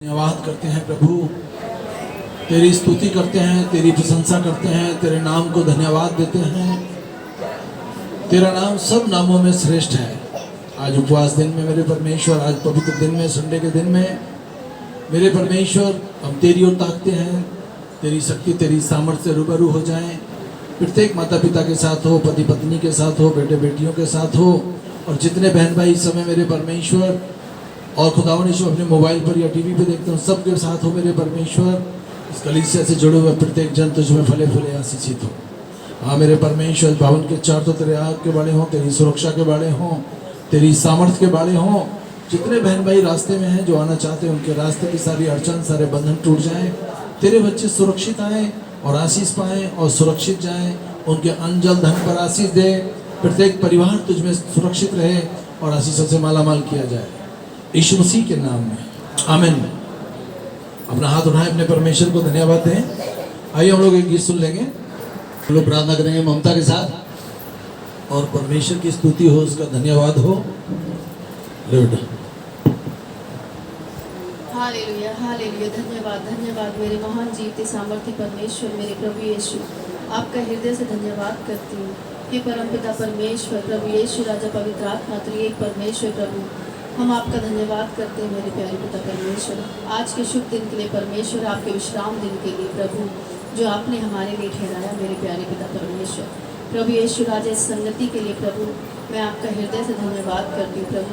धन्यवाद करते हैं प्रभु, तेरी स्तुति करते हैं, तेरी प्रशंसा करते हैं, तेरे नाम को धन्यवाद देते हैं। तेरा नाम सब नामों में श्रेष्ठ है। आज उपवास दिन में मेरे परमेश्वर, आज पवित्र दिन में, संडे के दिन में मेरे परमेश्वर, हम तेरी ओर ताकते हैं। तेरी शक्ति, तेरी सामर्थ्य से रूबरू हो जाएं। प्रत्येक माता पिता के साथ हो, पति पत्नी के साथ हो, बेटे बेटियों के साथ हो, और जितने बहन भाई इस समय मेरे परमेश्वर और खुदावन यीशु अपने मोबाइल पर या टीवी पे देखते हो, सबके साथ हो मेरे परमेश्वर। इस कलीसिया से जुड़े हुए प्रत्येक जन तुझमें फले फूले आशीषित हो। हाँ मेरे परमेश्वर, भवन के चार तो तेरे आग के बाड़े हों, तेरी सुरक्षा के बाड़े हों, तेरी सामर्थ्य के बाड़े हों। जितने बहन भाई रास्ते में हैं, जो आना चाहते हैं, उनके रास्ते की सारी अड़चन, सारे बंधन टूट जाएं। तेरे बच्चे सुरक्षित आएँ और आशीष पाएँ और सुरक्षित जाएँ। उनके अन्न जल धन पर आशीष दे। प्रत्येक परिवार तुझमें सुरक्षित रहे और आशीषों से मालामाल किया जाए, यीशु मसीह के नाम में, आमीन। अपना हाथ उठाएं, अपने परमेश्वर को धन्यवाद दें। आइए हम लोग एक गीत सुन लेंगे। हम लोग प्रार्थना करेंगे ममता के साथ, और परमेश्वर की स्तुति हो, उसका धन्यवाद हो। Hallelujah, hallelujah. धन्यवाद, धन्यवाद मेरे महान जीवते सामर्थ्य परमेश्वर, मेरे प्रभु यीशु, आपका हृदय से धन्यवाद करती हूँ। हे परमपिता परमेश्वर, प्रभु यीशु राजा, पवित्र आत्मा, त्रिएक परमेश्वर प्रभु, हम आपका धन्यवाद करते हैं मेरे प्यारे पिता परमेश्वर। आज के शुभ दिन के लिए परमेश्वर, आपके विश्राम दिन के लिए प्रभु, जो आपने हमारे लिए ठहराया मेरे प्यारे पिता परमेश्वर। प्रभु यीशु राजा, इस संगति के लिए प्रभु मैं आपका हृदय से धन्यवाद करती हूँ प्रभु।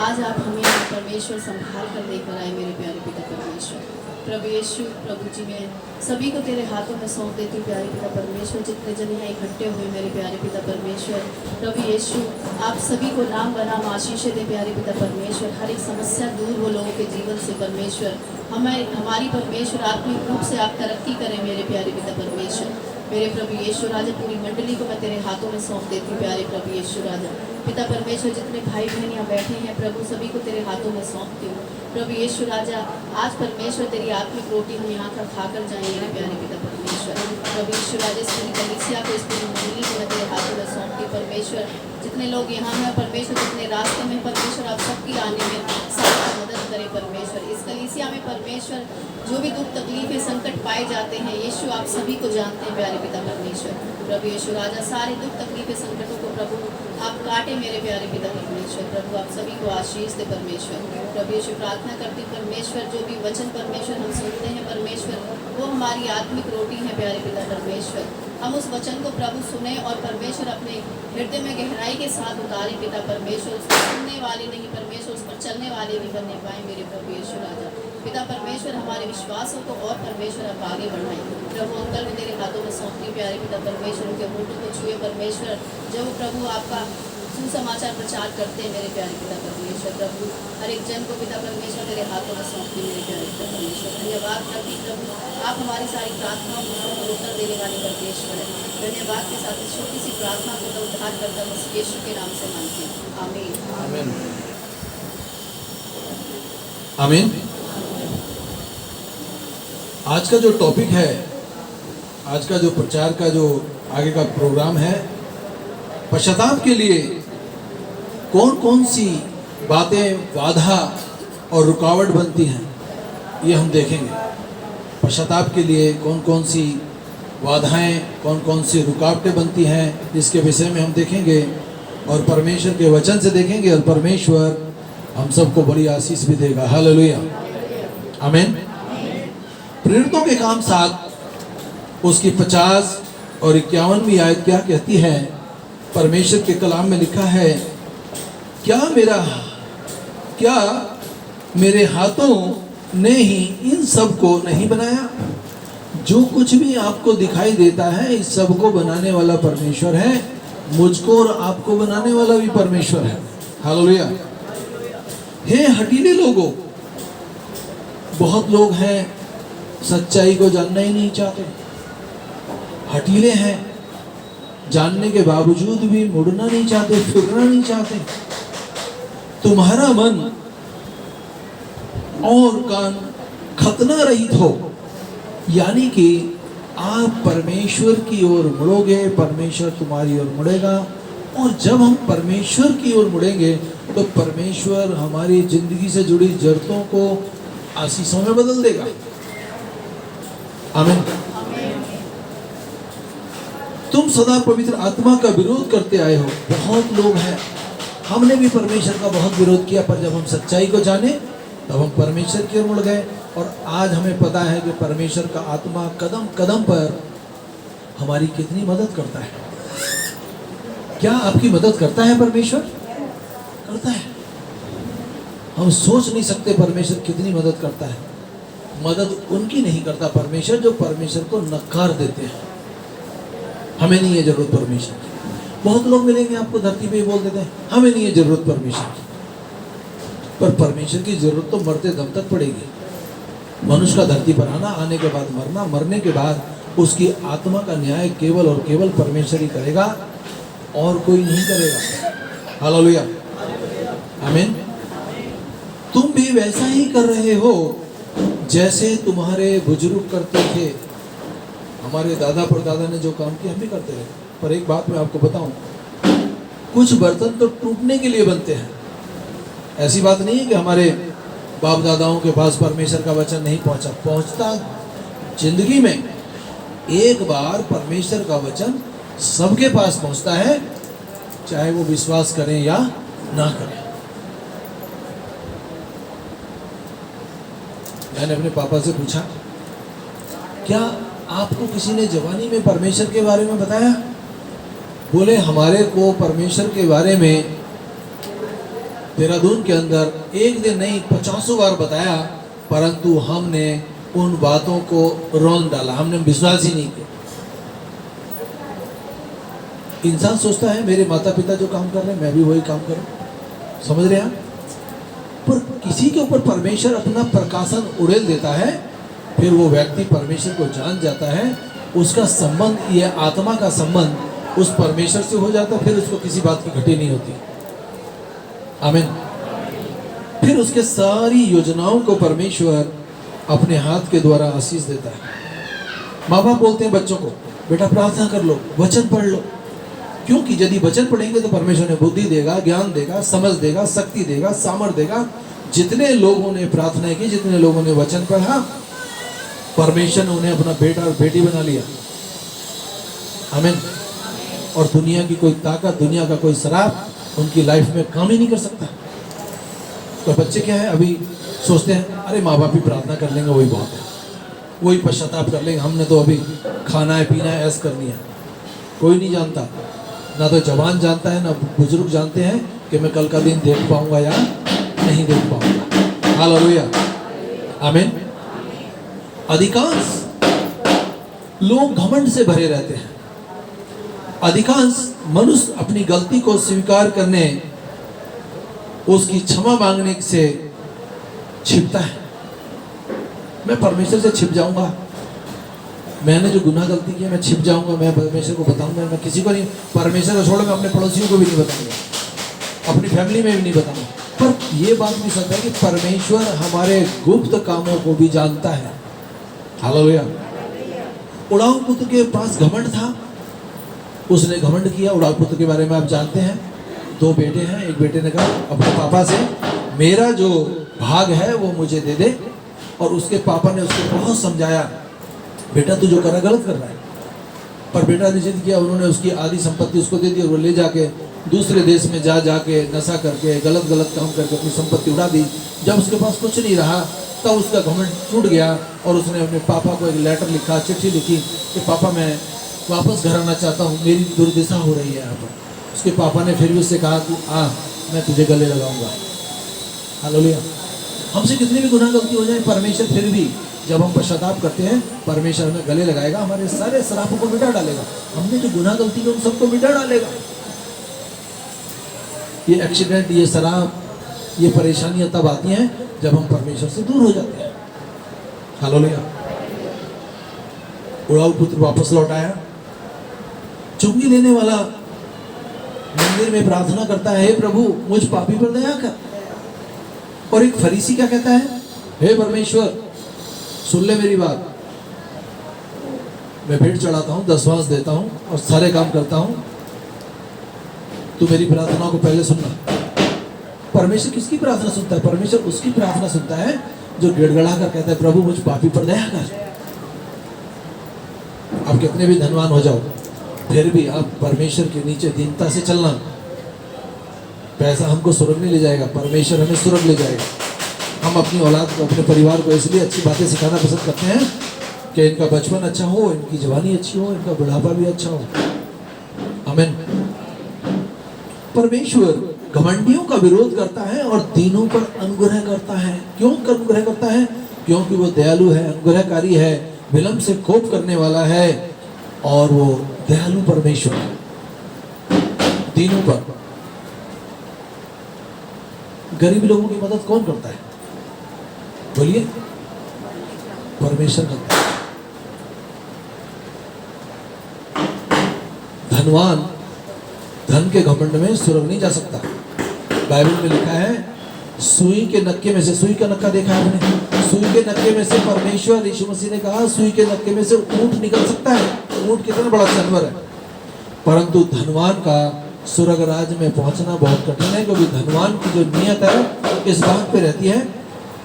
आज आप हमें परमेश्वर संभाल कर लेकर आए मेरे प्यारे पिता परमेश्वर। प्रभु यीशु, प्रभु जी, मैं सभी को तेरे हाथों में सौंप देती हूँ प्यारे पिता परमेश्वर। जितने जन यहाँ इकट्ठे हुए मेरे प्यारे पिता परमेश्वर, प्रभु यीशु आप सभी को नाम बनाम आशीष दे प्यारे पिता परमेश्वर। हर एक समस्या दूर हो लोगों के जीवन से परमेश्वर। हमारी परमेश्वर आत्मिक रूप से आप तरक्की करें मेरे प्यारे पिता परमेश्वर। मेरे प्रभु यीशु राजा, पूरी मंडली को मैं तेरे हाथों में सौंप देती हूँ प्यारे प्रभु यीशु राजा। पिता परमेश्वर, जितने भाई बहन यहाँ बैठे हैं प्रभु, सभी को तेरे हाथों में सौंपती हूँ प्रभु यीशु राजा। आज परमेश्वर तेरी आत्मिक रोटी हम यहाँ का खाकर जाएंगे मेरे प्यारे पिता परमेश्वर। प्रभु यीशु राजा, इस पूरी कलीसिया को, इस पूरी मंडली को मैं तेरे हाथों में सौंपती हूँ परमेश्वर। जितने लोग यहाँ हैं परमेश्वर, जितने रास्ते में परमेश्वर, आप सबकी आने में सबकी मदद करें परमेश्वर। इस कलीसिया में परमेश्वर जो भी दुख तकलीफें संकट पाए जाते हैं, यीशु आप सभी को जानते हैं प्यारे पिता परमेश्वर। प्रभु यीशु राजा, सारे दुख तकलीफें संकटों को प्रभु आप काटे मेरे प्यारे पिता परमेश्वर। प्रभु आप सभी को आशीष दे परमेश्वर। प्रभु यीशु प्रार्थना करती परमेश्वर, जो भी वचन परमेश्वर हम सुनते हैं परमेश्वर, वो हमारी आत्मिक रोटी है प्यारे पिता परमेश्वर। हम उस वचन को प्रभु सुने और परमेश्वर अपने हृदय में गहराई के साथ उतारे पिता परमेश्वर। उसको सुनने वाले नहीं परमेश्वर, उस पर चलने वाले भी बनने पाए मेरे प्रभु यीशु राजा। पिता परमेश्वर, हमारे विश्वासों को और परमेश्वर आप आगे बढ़ाएं प्रभु। अंकल में तेरे हाथों में सौंपती प्यारे पिता परमेश्वर, उनके होठों को छुए परमेश्वर, जब प्रभु आपका सुसमाचार प्रचार करते हैं मेरे प्यारे पिता परमेश्वर। प्रभु हर एक जन को पिता परमेश्वर तेरे हाथों में सौंपती मेरे प्यारे पिता परमेश्वर। धन्यवाद करती प्रभु, आप हमारी सारी प्रार्थनाओं को उत्तर देने वाले परमेश्वर है। धन्यवाद के साथ इस छोटी सी प्रार्थना को मैं उद्धार करता हूँ यीशु के नाम से मांगती हूँ, आमीन आमीन आमीन। आज का जो टॉपिक है, आज का जो प्रचार का जो आगे का प्रोग्राम है, पश्चाताप के लिए कौन कौन सी बातें बाधा और रुकावट बनती हैं, ये हम देखेंगे। पश्चाताप के लिए कौन कौन सी बाधाएं, कौन कौन सी रुकावटें बनती हैं, इसके विषय में हम देखेंगे और परमेश्वर के वचन से देखेंगे, और परमेश्वर हम सबको बड़ी आशीष भी देगा। हालेलुया, आमीन। प्रेरितों के काम 7 उसकी 50 और 51वीं आयत क्या कहती है? परमेश्वर के कलाम में लिखा है, क्या मेरे हाथों ने ही इन सब को नहीं बनाया? जो कुछ भी आपको दिखाई देता है, इस सब को बनाने वाला परमेश्वर है। मुझको और आपको बनाने वाला भी परमेश्वर है। हालेलुया। हे हठीले लोगों, बहुत लोग हैं सच्चाई को जानना ही नहीं चाहते, हठीले हैं, जानने के बावजूद भी मुड़ना नहीं चाहते, फिरना नहीं चाहते। तुम्हारा मन और कान खतना रहित हो, यानी कि आप परमेश्वर की ओर मुड़ोगे, परमेश्वर तुम्हारी ओर मुड़ेगा। और जब हम परमेश्वर की ओर मुड़ेंगे तो परमेश्वर हमारी जिंदगी से जुड़ी जरूरतों को आशीषों में बदल देगा। आमीन। तुम सदा पवित्र आत्मा का विरोध करते आए हो। बहुत लोग हैं, हमने भी परमेश्वर का बहुत विरोध किया, पर जब हम सच्चाई को जाने तब हम परमेश्वर की ओर मुड़ गए। और आज हमें पता है कि परमेश्वर का आत्मा कदम कदम पर हमारी कितनी मदद करता है। क्या आपकी मदद करता है परमेश्वर? करता है। हम सोच नहीं सकते परमेश्वर कितनी मदद करता है। मदद उनकी नहीं करता परमेश्वर जो परमेश्वर को नकार देते हैं। हमें नहीं है जरूरत परमेश्वर की। बहुत लोग मिलेंगे आपको धरती पे बोल देते हैं हमें नहीं है जरूरत परमेश्वर की, पर परमेश्वर की जरूरत तो मरते दम तक पड़ेगी। मनुष्य का धरती पर आना, आने के बाद मरना, मरने के बाद उसकी आत्मा का न्याय केवल और केवल परमेश्वर ही करेगा और कोई नहीं करेगा। हालेलुया, आमीन। तुम भी वैसा ही कर रहे हो जैसे तुम्हारे बुजुर्ग करते थे। हमारे दादा परदादा ने जो काम किया हम भी करते रहे। पर एक बात मैं आपको बताऊं, कुछ बर्तन तो टूटने के लिए बनते हैं। ऐसी बात नहीं है कि हमारे बाप दादाओं के पास परमेश्वर का वचन नहीं पहुंचता। जिंदगी में एक बार परमेश्वर का वचन सबके पास पहुंचता है, चाहे वो विश्वास करें या ना करें। मैंने अपने पापा से पूछा, क्या आपको किसी ने जवानी में परमेश्वर के बारे में बताया? बोले हमारे को परमेश्वर के बारे में देहरादून के अंदर एक दिन नहीं 50 बार बताया, परंतु हमने उन बातों को रोन डाला, हमने विश्वास ही नहीं किया। इंसान सोचता है मेरे माता पिता जो काम कर रहे हैं मैं भी वही काम करूं, समझ रहे हैं? पर किसी के ऊपर परमेश्वर अपना प्रकाशन उड़ेल देता है, फिर वो व्यक्ति परमेश्वर को जान जाता है, उसका संबंध, यह आत्मा का संबंध उस परमेश्वर से हो जाता, फिर उसको किसी बात की घटी नहीं होती। आमीन। फिर उसके सारी योजनाओं को परमेश्वर अपने हाथ के द्वारा आशीष देता है। माँ बाप बोलते हैं बच्चों को, बेटा प्रार्थना कर लो, वचन पढ़ लो, क्योंकि यदि वचन पढ़ेंगे तो परमेश्वर ने बुद्धि देगा, ज्ञान देगा, समझ देगा, शक्ति देगा, सामर्थ देगा। जितने लोगों ने प्रार्थना की, जितने लोगों ने वचन पढ़ा, परमेश्वर ने उन्हें अपना बेटा और बेटी बना लिया। आमीन। और दुनिया की कोई ताकत, दुनिया का कोई शराब उनकी लाइफ में काम ही नहीं कर सकता। तो बच्चे क्या है, अभी सोचते हैं अरे माँ बाप ही प्रार्थना कर लेंगे वही बहुत है, वही पश्चाताप कर लेंगे, हमने तो अभी खाना है पीना है ऐश करनी है। कोई नहीं जानता, ना तो जवान जानता है ना बुजुर्ग जानते हैं कि मैं कल का दिन देख पाऊंगा या नहीं देख पाऊंगा। हालेलुया, आमीन। अधिकांश लोग घमंड से भरे रहते हैं। अधिकांश मनुष्य अपनी गलती को स्वीकार करने, उसकी क्षमा मांगने से छिपता है। मैं परमेश्वर से छिप जाऊंगा, मैंने जो गुनाह गलती की मैं छिप जाऊंगा, मैं परमेश्वर को बताऊंगा, मैं किसी को नहीं, परमेश्वर को छोड़ मैं अपने पड़ोसियों को भी नहीं बताऊंगा, अपनी फैमिली में भी नहीं बताऊंगा। पर यह बात भी सच है कि परमेश्वर हमारे गुप्त कामों को भी जानता है। हालेलुया। उड़ाऊ पुत्र के पास घमंड था, उसने घमंड किया। उड़ाऊ पुत्र के बारे में आप जानते हैं, 2 बेटे हैं। एक बेटे ने कहा अपने पापा से मेरा जो भाग है वो मुझे दे दे, और उसके पापा ने उसको बहुत समझाया, बेटा तू जो कर रहा है गलत कर रहा है। पर बेटा ने जिद किया, उन्होंने उसकी आधी संपत्ति उसको दे दी और वो ले जाके दूसरे देश में जाके नशा करके गलत काम करके अपनी संपत्ति उड़ा दी। जब उसके पास कुछ नहीं रहा तब उसका घमंड टूट गया और उसने अपने पापा को एक लेटर लिखा, चिट्ठी लिखी कि पापा मैं वापस घर आना चाहता हूँ, मेरी दुर्दशा हो रही है यहाँ पर। उसके पापा ने फिर भी उससे कहा तू आ, मैं तुझे गले लगाऊंगा। हालेलुया। हमसे कितनी भी गुनाह गलती हो जाए, परमेश्वर फिर भी जब हम पश्चाताप करते हैं परमेश्वर हमें गले लगाएगा, हमारे सारे श्रापों को मिटा डालेगा। हमने जो गुनाह गलती की उन सबको मिटा डालेगा। ये एक्सीडेंट, ये शराब, ये परेशानियां तब आती हैं जब हम परमेश्वर से दूर हो जाते हैं। हालेलुया। उड़ाऊ पुत्र वापस लौट आया। चुंगी लेने वाला मंदिर में प्रार्थना करता है, हे प्रभु मुझ पापी पर दया कर। और एक फरीसी क्या कहता है, हे परमेश्वर सुन ले मेरी बात, मैं भेंट चढ़ाता हूँ, दशवांश देता हूँ और सारे काम करता हूँ, तू मेरी प्रार्थना को पहले सुनना। परमेश्वर किसकी प्रार्थना सुनता है? परमेश्वर उसकी प्रार्थना सुनता है जो गिड़गड़ा कर कहता है प्रभु मुझ पापी पर दया कर। आप कितने भी धनवान हो जाओ, फिर भी आप परमेश्वर के नीचे दीनता से चलना। पैसा हमको स्वर्ग नहीं ले जाएगा, परमेश्वर हमें स्वर्ग ले जाएगा। हम अपनी औलाद को, अपने परिवार को इसलिए अच्छी बातें सिखाना पसंद करते हैं कि इनका बचपन अच्छा हो, इनकी जवानी अच्छी हो, इनका बुढ़ापा भी अच्छा हो। आमीन। परमेश्वर घमंडियों का विरोध करता है और दीनों पर अनुग्रह करता है। क्यों अनुग्रह करता है? क्योंकि वो दयालु है, अनुग्रहकारी है, विलंब से कोप करने वाला है, और वो दयालु परमेश्वर है। दीनों पर, गरीब लोगों की मदद कौन करता है? बोलिए, परमेश्वर करता है। धनवान धन के घमंड में स्वर्ग नहीं जा सकता। बाइबल में लिखा है सुई के नक्के में से, सुई का नक्का देखा है आपने? सुई के नक्के में से परमेश्वर यीशु मसीह ने कहा सुई के नक्के में से ऊंट निकल सकता है। ऊंट कितना बड़ा जानवर है, परंतु धनवान का स्वर्ग राज्य में पहुंचना बहुत कठिन है, क्योंकि धनवान की जो नियत है इस बात पे रहती है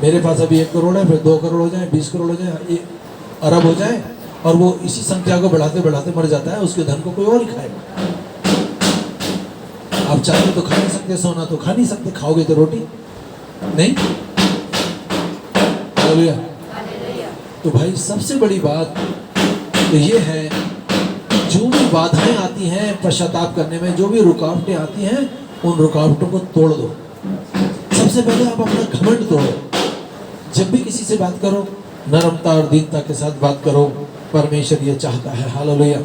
मेरे पास अभी 1 करोड़ है, फिर 2 करोड़ हो जाए, 20 करोड़ हो जाए, 1 अरब हो जाए, और वो इसी संख्या को बढ़ाते बढ़ाते मर जाता है। उसके धन को कोई और ही खाएगा। आप चावल तो खा नहीं सकते, सोना तो खा नहीं सकते, खाओगे तो रोटी नहीं। हालेलुया। तो भाई सबसे बड़ी बात तो ये है, जो भी बाधाएं आती हैं पश्चाताप करने में, जो भी रुकावटें आती हैं, उन रुकावटों को तोड़ दो। सबसे पहले आप अपना घमंड तोड़ो। जब भी किसी से बात करो, नरमता और दीनता के साथ बात करो। परमेश्वर ये चाहता है। हालेलुया,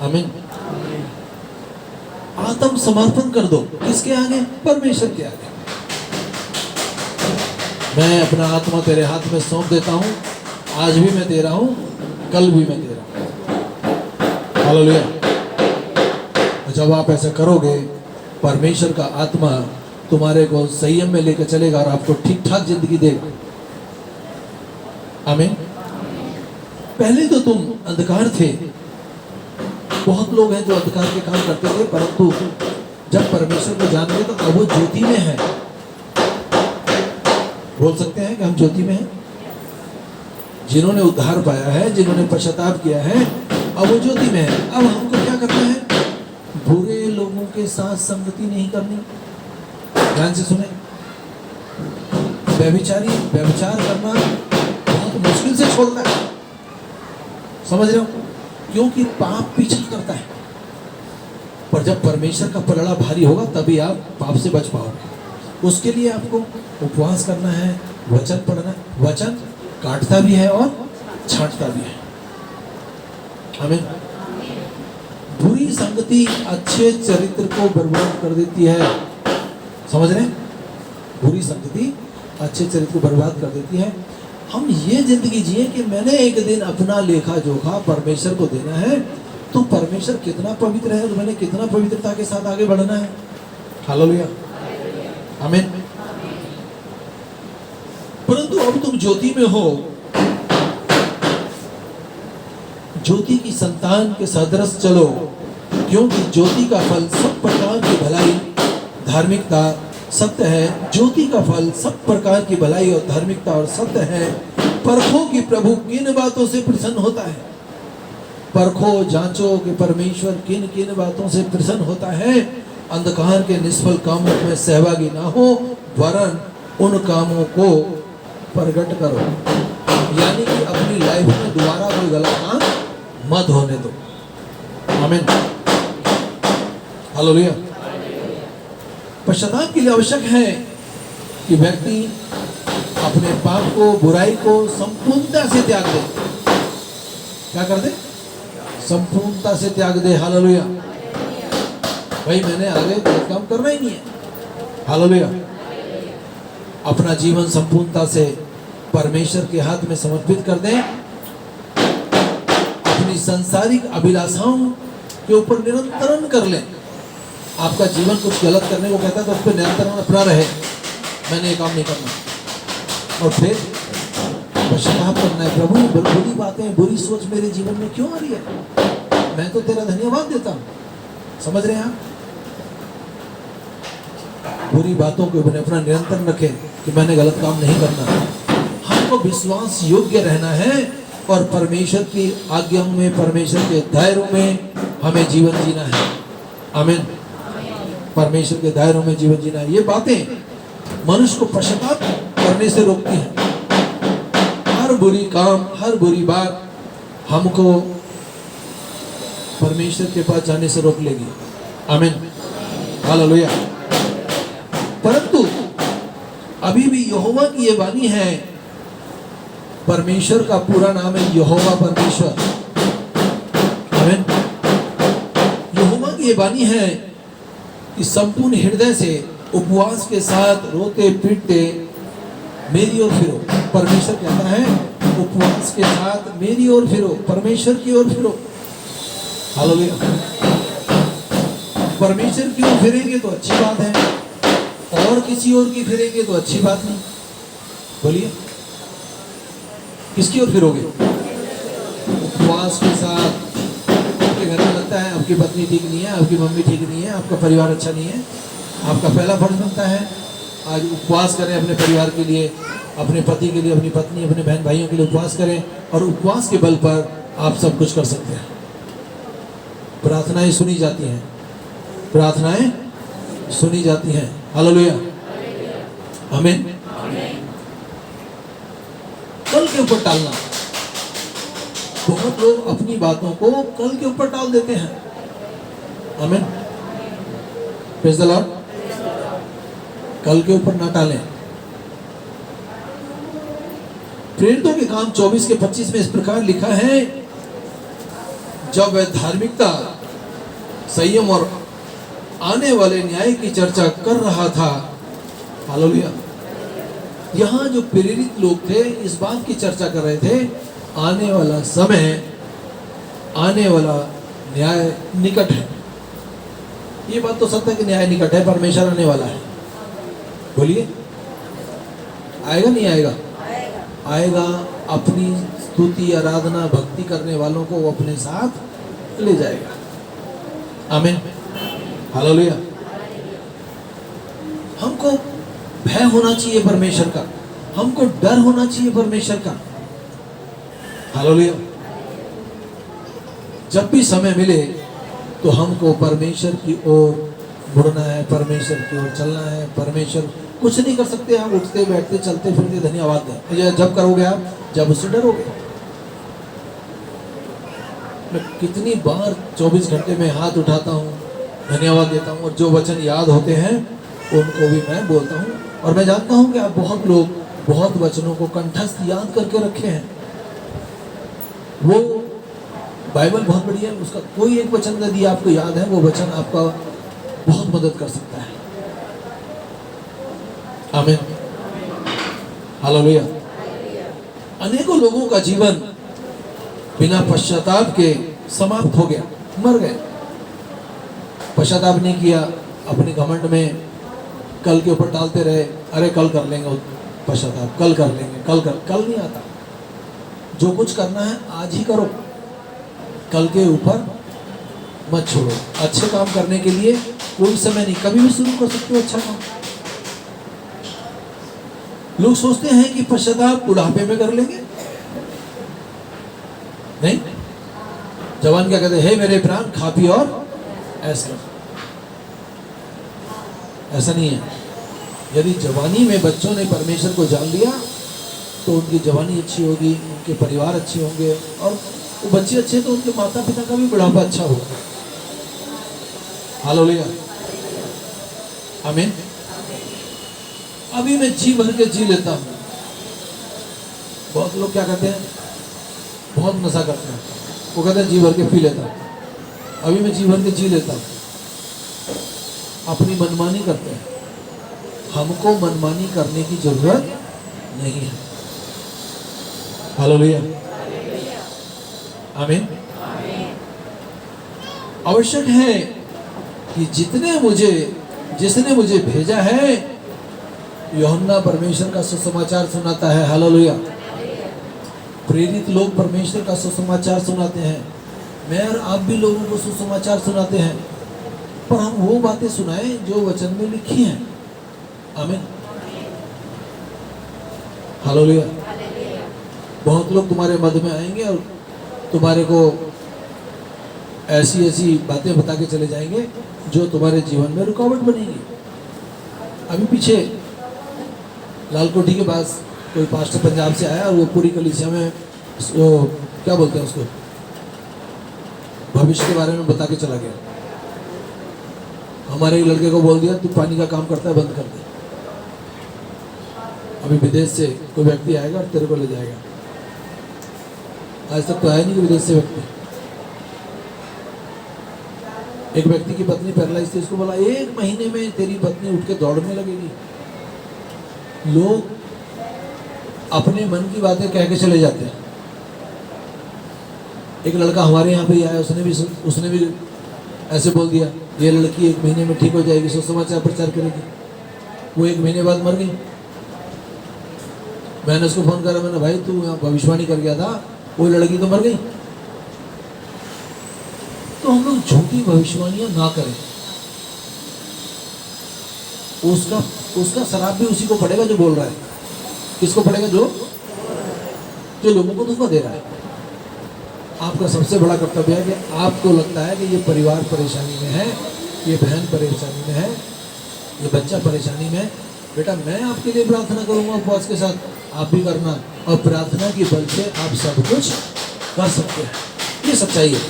आमीन। आत्म समर्पण कर दो। किसके आगे? परमेश्वर के आगे। मैं अपना आत्मा तेरे हाथ में सौंप देता हूँ। आज भी मैं तेरा हूँ, कल भी मैं तेरा हूँ। हालेलुया। जब आप ऐसा करोगे, परमेश्वर का आत्मा तुम्हारे को संयम में लेकर चलेगा और आपको ठीक ठाक जिंदगी देगा। आमीन। पहले तो तुम अंधकार थे। बहुत लोग हैं जो अंधकार के काम करते थे, परंतु जब परमेश्वर को जान गए तो अब वो ज्योति में है। बोल सकते हैं कि हम ज्योति में हैं। जिन्होंने उद्धार पाया है, जिन्होंने पश्चाताप किया है, अब वो ज्योति में है। अब हमको क्या करना है? बुरे लोगों के साथ संगति नहीं करनी। ध्यान से सुने। व्यभिचार करना बहुत मुश्किल से छोड़ना है। समझ रहे हो? क्योंकि पाप पीछा करता है, पर जब परमेश्वर का पलड़ा भारी होगा तभी आप पाप से बच पाओगे। उसके लिए आपको उपवास करना है, वचन पढ़ना है। वचन काटता भी है और छांटता भी है। आमीन। बुरी संगति अच्छे चरित्र को बर्बाद कर देती है। समझ रहे हैं? बुरी संगति अच्छे चरित्र को बर्बाद कर देती है। हम ये जिंदगी जिए कि मैंने एक दिन अपना लेखा जोखा परमेश्वर को देना है, तो परमेश्वर कितना पवित्र है और मैंने कितना पवित्रता के साथ आगे बढ़ना है। हालेलुया, आमीन। परंतु अब तुम ज्योति में हो, ज्योति की संतान के सदृश चलो, क्योंकि ज्योति का फल सब प्रकार की भलाई, धार्मिकता, सत्य है। ज्योति का फल सब प्रकार की भलाई और धार्मिकता और सत्य है। परखो कि प्रभु किन बातों से प्रसन्न होता है। परखो, जांचो कि परमेश्वर किन किन बातों से प्रसन्न होता है। अंधकार के निष्फल कामों में सहभागी ना हो, वरन उन कामों को प्रकट करो। यानी कि अपनी लाइफ में दोबारा कोई गलत काम मत होने दो। आमीन। हालेलुया। पश्चाताप के लिए आवश्यक है कि व्यक्ति अपने पाप को, बुराई को संपूर्णता से त्याग दे। क्या कर दे? संपूर्णता से त्याग दे। हालेलुया। भाई मैंने आगे कोई काम करना ही नहीं है। हालेलुया। अपना जीवन संपूर्णता से परमेश्वर के हाथ में समर्पित कर दें। अपनी सांसारिक अभिलाषाओं के ऊपर निरंतरण कर लें। आपका जीवन कुछ गलत करने को कहता है तो उस पर निरंतरण अपना रहे, मैंने ये काम नहीं करना। और फिर पश्चाताप करना है। प्रभु बुरी बातें, बुरी सोच मेरे जीवन में क्यों आ रही है? मैं तो तेरा धन्यवाद देता हूँ। समझ रहे हैं आप? बुरी बातों के ऊपर अपना नियंत्रण रखें। कि मैंने गलत काम नहीं करना। हमको विश्वास योग्य रहना है और परमेश्वर की आज्ञाओं में, परमेश्वर के दायरों में हमें जीवन जीना है। आमीन। परमेश्वर के दायरों में जीवन जीना है। ये बातें मनुष्य को पश्चाताप करने से रोकती हैं। हर बुरी काम, हर बुरी बात हमको परमेश्वर के पास जाने से रोक लेगी। आमीन। हालेलुया। परंतु अभी भी यहोवा की ये वाणी है, परमेश्वर का पूरा नाम है यहोवा परमेश्वर। आमीन। यहोवा की ये वाणी है कि संपूर्ण हृदय से उपवास के साथ रोते पीटते मेरी ओर फिरो। परमेश्वर कहता है उपवास के साथ मेरी ओर फिरो, परमेश्वर की ओर फिरो। हालेलुया। परमेश्वर की ओर फिरेंगे तो अच्छी बात है, और किसी और की फिरेंगे तो अच्छी बात नहीं। बोलिए, किसकी ओर फिरोगे? उपवास के साथ। आपके घर में लगता है आपकी पत्नी ठीक नहीं है, आपकी मम्मी ठीक नहीं है, आपका परिवार अच्छा नहीं है, आपका पहला फर्ज बनता है आज उपवास करें अपने परिवार के लिए, अपने पति के लिए, अपनी पत्नी, अपने बहन भाइयों के लिए उपवास करें, और उपवास के बल पर आप सब कुछ कर सकते हैं। प्रार्थनाएं सुनी जाती हैं, प्रार्थनाएं सुनी जाती हैं। हालेलुया। आमीन। कल के ऊपर टालना। बहुत लोग अपनी बातों को कल के ऊपर टाल देते हैं। आमीन। Praise the Lord. कल के ऊपर ना टालें। प्रेरितों के काम 24 के 25 में इस प्रकार लिखा है, जब वह धार्मिकता, संयम और आने वाले न्याय की चर्चा कर रहा था। हालेलुया। यहाँ जो प्रेरित लोग थे इस बात की चर्चा कर रहे थे, आने वाला समय, आने वाला न्याय निकट है। ये बात तो सत्य है कि न्याय निकट है, परमेश्वर आने वाला है। बोलिए, आएगा नहीं आएगा? आएगा। अपनी स्तुति, आराधना, भक्ति करने वालों को वो अपने साथ ले जाएगा। आमीन। हालेलुया। हमको भय होना चाहिए परमेश्वर का, हमको डर होना चाहिए परमेश्वर का। हालेलुया। जब भी समय मिले तो हमको परमेश्वर की ओर मुड़ना है, परमेश्वर की ओर चलना है। परमेश्वर कुछ नहीं कर सकते, हम उठते बैठते चलते फिरते धन्यवाद दें। ये जब करोगे आप, जब उससे डरोगे। मैं कितनी बार 24 घंटे में हाथ उठाता हूँ, धन्यवाद देता हूँ, और जो वचन याद होते हैं उनको भी मैं बोलता हूँ। और मैं जानता हूँ कि आप बहुत लोग बहुत वचनों को कंठस्थ याद करके रखे हैं। वो बाइबल बहुत बढ़िया है, उसका कोई एक वचन यदि आपको याद है, वो वचन आपका बहुत मदद कर सकता है। आमीन। हालेलुया। अनेकों लोगों का जीवन बिना पश्चाताप के समाप्त हो गया, मर गए। पश्चाताप नहीं किया, अपने घमंड में कल के ऊपर टालते रहे, अरे कल कर लेंगे पश्चाताप, कल कर लेंगे, कल नहीं आता। जो कुछ करना है आज ही करो, कल के ऊपर मत छोड़ो। अच्छे काम करने के लिए कोई समय नहीं, कभी भी शुरू कर सकते हो अच्छा काम। लोग सोचते हैं कि पश्चाताप बुढ़ापे में कर लेंगे, नहीं। जवान क्या कहते हैं, हे मेरे प्राण खा पी और ऐश कर। ऐसा नहीं है। यदि जवानी में बच्चों ने परमेश्वर को जान लिया तो उनकी जवानी अच्छी होगी, उनके परिवार अच्छे होंगे, और वो बच्चे अच्छे तो उनके माता पिता का भी बुढ़ापा अच्छा होगा। हालेलुया। आमीन। अभी मैं जी भर के जी लेता हूँ। बहुत लोग क्या कहते हैं, बहुत नशा करते हैं, वो कहते हैं जी भर के पी लेता हूँ। अभी मैं जी भर के जी लेता हूँ। अपनी मनमानी करते हैं। हमको मनमानी करने की जरूरत नहीं है। हालेलुया। आमीन। आवश्यक है कि जिसने मुझे भेजा है, यूहन्ना परमेश्वर का सुसमाचार सुनाता है। हालेलुया। प्रेरित लोग परमेश्वर का सुसमाचार सुनाते हैं। मैं और आप भी लोगों को सुसमाचार सुनाते हैं, पर हम वो बातें सुनाएं जो वचन में लिखी हैं। आमीन। हालेलुया। बहुत लोग तुम्हारे मध्य में आएंगे और तुम्हारे को ऐसी ऐसी बातें बता के चले जाएंगे जो तुम्हारे जीवन में रुकावट बनेगी। अभी पीछे लाल कोठी के पास कोई पास्टर पंजाब से आया और वो पूरी कलीसिया में वो क्या बोलते हैं उसको, भविष्य के बारे में बता के चला गया। हमारे एक लड़के को बोल दिया तू पानी का काम करता है, बंद कर दे। अभी विदेश से कोई व्यक्ति आएगा और तेरे को ले जाएगा। आज तक तो आया नहीं विदेश से व्यक्ति। एक व्यक्ति की पत्नी पैरालाइज थी, उसको बोला 1 महीने में तेरी पत्नी उठ के दौड़ने लगेगी। लोग अपने मन की बातें कह के चले जाते हैं। एक लड़का हमारे यहाँ पे ही आया, उसने भी ऐसे बोल दिया ये लड़की 1 महीने में ठीक हो जाएगी, सो समाचार प्रचार करेगी। वो 1 महीने बाद मर गई। मैंने उसको फोन करा, मैंने भाई तू यहाँ भविष्यवाणी कर गया था, वो लड़की तो मर गई। तो हम लोग झूठी भविष्यवाणियां ना करें। उसका शराब भी उसी को पड़ेगा जो बोल रहा है। किसको पड़ेगा? जो लोगों को धोखा दे रहा है। आपका सबसे बड़ा कर्तव्य है कि आपको लगता है कि ये परिवार परेशानी में है, ये बहन परेशानी में है, ये बच्चा परेशानी में है, बेटा मैं आपके लिए प्रार्थना करूंगा उपवास के साथ, आप भी करना, और प्रार्थना की बल से आप सब कुछ कर सकते हैं। ये सच्चाई है।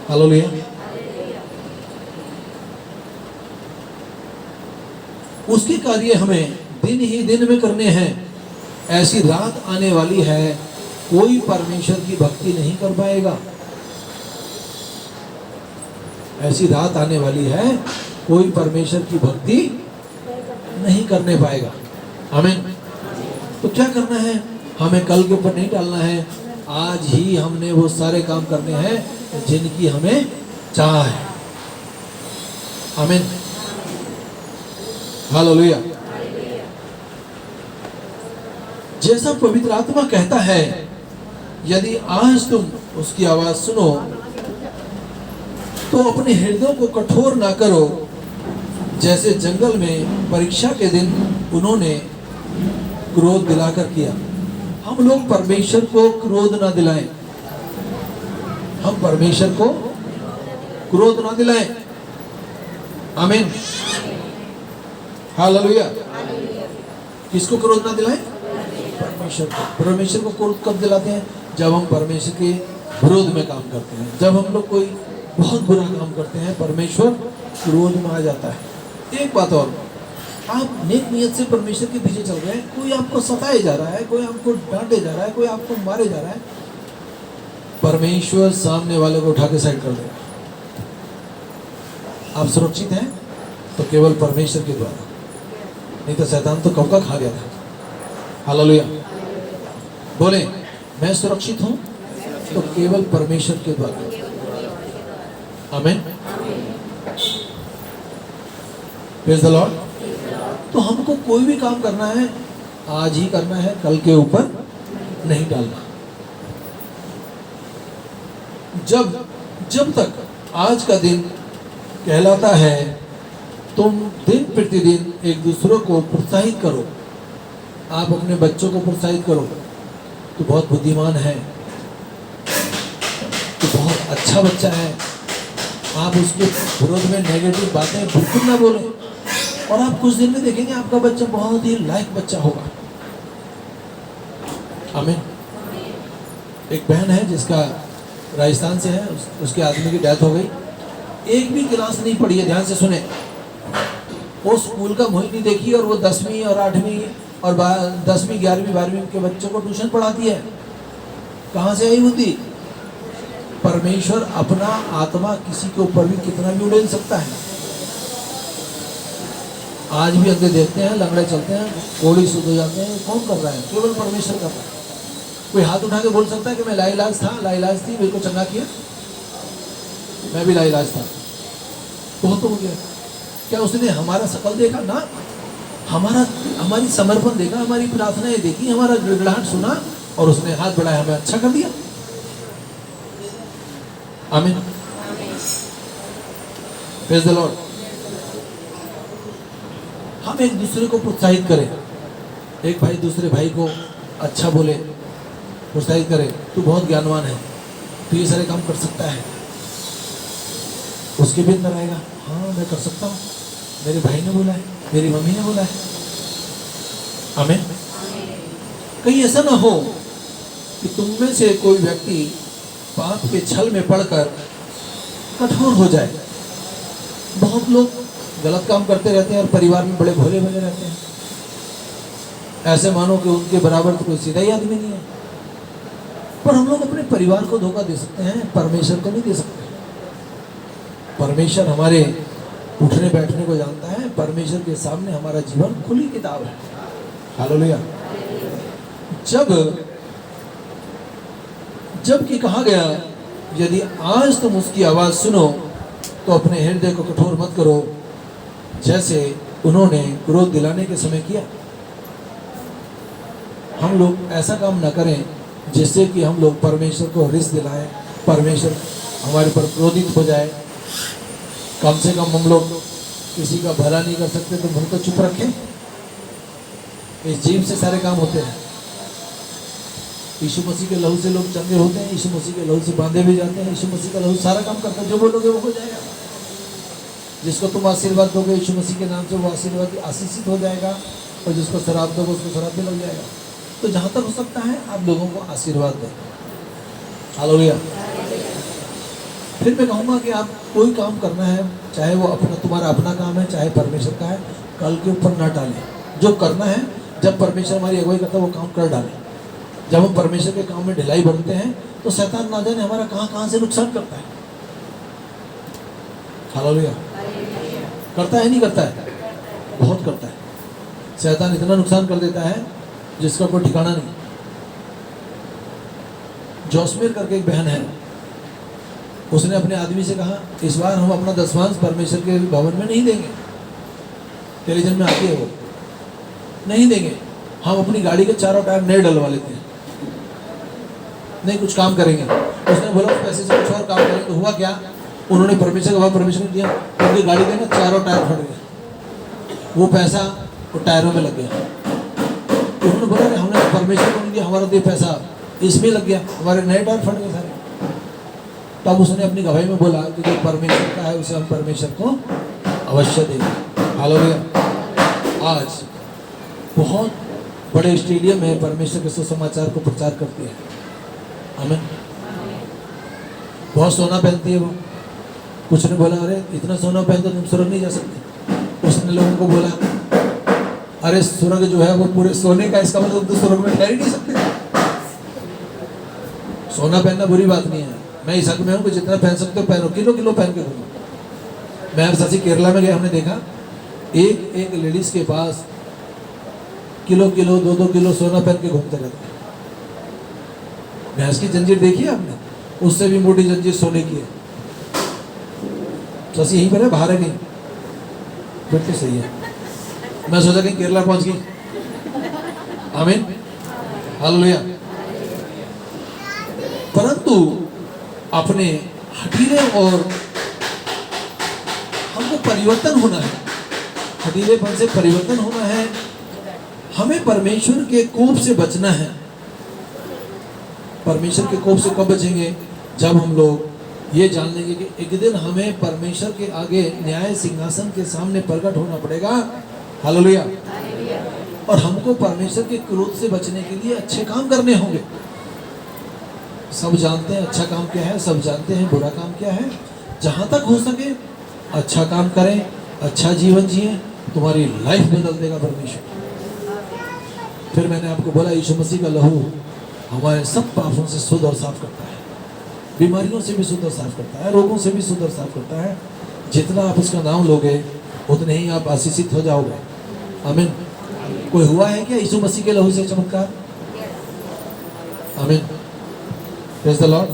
हालेलुया। उसके कार्य हमें दिन ही दिन में करने हैं। ऐसी रात आने वाली है कोई परमेश्वर की भक्ति नहीं कर पाएगा। ऐसी रात आने वाली है कोई परमेश्वर की भक्ति नहीं करने पाएगा। आमीन। तो क्या करना है? हमें कल के ऊपर नहीं डालना है। आज ही हमने वो सारे काम करने हैं जिनकी हमें चाह है। आमीन। हालेलुया। जैसा पवित्र आत्मा कहता है, यदि आज तुम उसकी आवाज सुनो तो अपने हृदयों को कठोर ना करो, जैसे जंगल में परीक्षा के दिन उन्होंने क्रोध दिलाकर किया। हम लोग परमेश्वर को क्रोध ना दिलाएं। हम परमेश्वर को क्रोध ना दिलाएं। आमीन। हालेलुया। किसको क्रोध ना दिलाएं? परमेश्वर को। परमेश्वर को क्रोध कब दिलाते हैं? जब हम परमेश्वर के विरोध में काम करते हैं। जब हम लोग कोई बहुत बुरा काम करते हैं, परमेश्वर क्रोध में आ जाता है। एक बात और, आप नेक नियत से परमेश्वर के पीछे चल रहे हैं, कोई आपको सताए जा रहा है, कोई आपको डांटे जा रहा है, कोई आपको मारे जा रहा है, परमेश्वर सामने वाले को उठा के साइड कर देगा। आप सुरक्षित हैं तो केवल परमेश्वर के द्वारा, नहीं तो शैतान तो कब का खा गया था। हालेलुया। बोले मैं सुरक्षित हूं तो केवल परमेश्वर के द्वारा। आमीन। Praise the Lord. तो हमको कोई भी काम करना है आज ही करना है, कल के ऊपर नहीं डालना। जब तक आज का दिन कहलाता है, तुम दिन प्रतिदिन एक दूसरों को प्रोत्साहित करो। आप अपने बच्चों को प्रोत्साहित करो, तो बहुत बुद्धिमान है, तो बहुत अच्छा बच्चा है। आप उसके विरोध में नेगेटिव बातें बिल्कुल ना बोलें, और आप कुछ दिन में देखेंगे आपका बच्चा बहुत ही लायक बच्चा होगा। आमीन। एक बहन है जिसका राजस्थान से है, उसके आदमी की डेथ हो गई। एक भी क्लास नहीं पढ़ी है, ध्यान से सुने। वो स्कूल का मुहित नहीं देखी, और वो 10वीं और 8वीं और 10वीं 11वीं 12वीं के बच्चों को ट्यूशन पढ़ाती है। कहाँ से आई बुद्धि? परमेश्वर अपना आत्मा किसी के ऊपर भी कितना भी उड़ेल सकता है। आज भी अंधे देखते हैं, लंगड़े चलते हैं, कोड़ी शुद्ध हो जाते हैं। कौन कर रहा है? केवल परमेश्वर कर रहा है। कोई हाथ उठा के बोल सकता है कि मैं लाइलाज था, लाइलाज थी, मेरे को चंगा किया, मैं भी लाइलाज था, बहुत हो गया। क्या उसने हमारा शकल देखा? ना। हमारी समर्पण देखा, हमारी प्रार्थनाएं देखी, हमारा गिड़गिड़ाहट सुना, और उसने हाथ बढ़ाया, हमें अच्छा कर दिया। आमीन। Praise the Lord. हम एक दूसरे को प्रोत्साहित करें। एक भाई दूसरे भाई को अच्छा बोले, प्रोत्साहित करे, तू बहुत ज्ञानवान है, तू ये सारे काम कर सकता है, उसके भी अंदर आएगा, हाँ मैं कर सकता हूँ, मेरे भाई ने बोला है, मेरी मम्मी ने बोला है। आमीन। कहीं ऐसा ना हो कि तुम में से कोई व्यक्ति पाप के छल में पड़कर कठोर हो जाए। बहुत लोग गलत काम करते रहते हैं और परिवार में बड़े भोले भले रहते हैं, ऐसे मानो कि उनके बराबर तो कोई सीधा ही आदमी नहीं है। पर हम लोग अपने परिवार को धोखा दे सकते हैं, परमेश्वर को नहीं दे सकते। परमेश्वर हमारे उठने बैठने को जानता है। परमेश्वर के सामने हमारा जीवन खुली किताब है। हालेलुया। जब कि कहा गया, यदि आज तुम उसकी आवाज सुनो तो अपने हृदय को कठोर मत करो, जैसे उन्होंने क्रोध दिलाने के समय किया। हम लोग ऐसा काम न करें जिससे कि हम लोग परमेश्वर को रिस दिलाएं, परमेश्वर हमारे पर क्रोधित हो जाए। कम से कम हम लोग किसी का भला नहीं कर सकते तो मुंह तो चुप रखें। इस जीव से सारे काम होते हैं। यीशु मसीह के लहू से लोग चंगे होते हैं, यीशु मसीह के लहू से बांधे भी जाते हैं। यीशु मसीह का लहू सारा काम करता है, जो बोलोगे वो हो जाएगा। जिसको तुम आशीर्वाद दोगे यीशु मसीह के नाम से, वो आशीर्वाद आशीषित हो जाएगा, और जिसको शराब दोगे उसको शराब भी लग जाएगा। तो जहाँ तक हो सकता है आप लोगों को आशीर्वाद दें। हालेलुया। फिर मैं कहूँगा कि आप कोई काम करना है, चाहे वो तुम्हारा अपना काम है, चाहे परमेश्वर का है, कल के ऊपर ना डालें। जो करना है, जब परमेश्वर हमारी अगुवाई करता है वो काम कर डालें। जब हम परमेश्वर के काम में ढिलाई बरतते हैं तो शैतान ना जाने हमारा कहाँ से नुकसान करता है। हालेलुया। करता है नहीं करता है? बहुत करता है। शैतान इतना नुकसान कर देता है जिसका कोई ठिकाना नहीं। जोस्मीर करके एक बहन है, उसने अपने आदमी से कहा, इस बार हम अपना दसवांश परमेश्वर के भवन में नहीं देंगे। टेलीविजन में आती है वो, नहीं देंगे। हम अपनी गाड़ी के चारों टायर नए डलवा लेते हैं, नहीं कुछ काम करेंगे। उसने बोला उस पैसे से कुछ और काम करेंगे। तो हुआ क्या, उन्होंने परमेश्वर का परमिशन दिया, उनकी गाड़ी के ना चारों टायर फट गए। वो पैसा वो टायरों में लग गया। उन्होंने बोला कि हमने परमेश्वर को नहीं दिया, हमारा ये पैसा इसमें लग गया, हमारे नए टायर फट गए सारे। तब उसने अपनी गवाही में बोला कि जो परमेश्वर का है उसे हम परमेश्वर को अवश्य देंगे। हालेलुया। आज बहुत बड़े स्टेडियम में परमेश्वर के सुसमाचार को प्रचार करती है। आमीन। बहुत सोना पहनती है वो। कुछ ने बोला, अरे इतना सोना पहनते तुम स्वर्ग नहीं जा सकते। उसने लोगों को बोला, अरे स्वर्ग जो है वो पूरे सोने का, इसका मतलब तो स्वर्ग में ठहर ही नहीं सकते। सोना पहनना बुरी बात नहीं है, मैं इस हक में हूँ कि जितना पहन सकते हो पहनो, किलो किलो पहन के घूमो। मैं सची केरला में गया, हमने देखा एक लेडीज के पास किलो किलो 2-2 किलो सोना पहन के घूमते रहते। भैंस की जंजीर देखी है आपने? उससे भी मोटी जंजीर सोने की है। ससी यहीं पर है, बाहर है कहीं? फिर तो सही है। मैं सोचा कहीं केरला पहुंच गई। आमीन। हालेलुया। परंतु अपने हठीले और हमको परिवर्तन होना है, हठीलेपन से परिवर्तन होना है। हमें परमेश्वर के कोप से बचना है। परमेश्वर के कोप से कब बचेंगे? जब हम लोग ये जान लेंगे कि एक दिन हमें परमेश्वर के आगे न्याय सिंहासन के सामने प्रकट होना पड़ेगा। हालेलुया। और हमको परमेश्वर के क्रोध से बचने के लिए अच्छे काम करने होंगे। सब जानते हैं अच्छा काम क्या है, सब जानते हैं बुरा काम क्या है। जहाँ तक हो सके अच्छा काम करें, अच्छा जीवन जिए, तुम्हारी लाइफ बदल देगा परमेश्वर। फिर मैंने आपको बोला, यीशु मसीह का लहू हमारे सब पापों से शुद्ध और साफ करता है, बीमारियों से भी शुद्ध और साफ करता है, रोगों से भी शुद्ध और साफ करता है। जितना आप उसका नाम लोगे उतने ही आप आशीषित हो जाओगे। आमीन। कोई हुआ है क्या यीशु मसीह के लहू से चमत्कार? आमीन। Praise the Lord.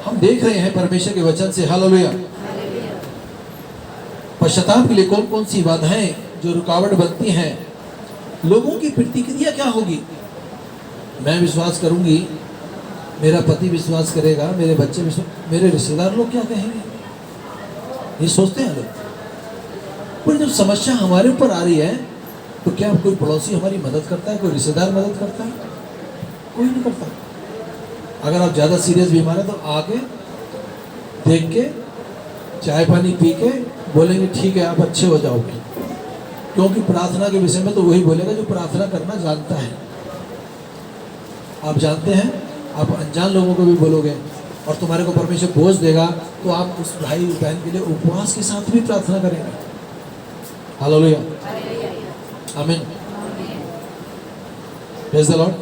हम देख रहे हैं परमेश्वर के वचन से, हालेलुया, पश्चाताप के लिए कौन कौन सी बाधाएं जो रुकावट बनती हैं, लोगों की प्रतिक्रिया क्या होगी। मैं विश्वास करूंगी, मेरा पति विश्वास करेगा, मेरे बच्चे विश्वास, मेरे रिश्तेदार लोग क्या कहेंगे? ये सोचते हैं लोग। पर जब समस्या हमारे ऊपर आ रही है तो क्या कोई पड़ोसी हमारी मदद करता है, कोई रिश्तेदार मदद करता है? कोई नहीं करता। अगर आप ज़्यादा सीरियस बीमार है तो आके देख के चाय पानी पी के बोलेंगे ठीक है आप अच्छे हो जाओगे, क्योंकि प्रार्थना के विषय में तो वही बोलेगा जो प्रार्थना करना जानता है। आप जानते हैं, आप अनजान लोगों को भी बोलोगे और तुम्हारे को परमेश्वर बोझ देगा तो आप उस भाई बहन के लिए उपवास के साथ भी प्रार्थना करेंगे। हालेलुया, आमीन, प्रेज़ द लॉर्ड।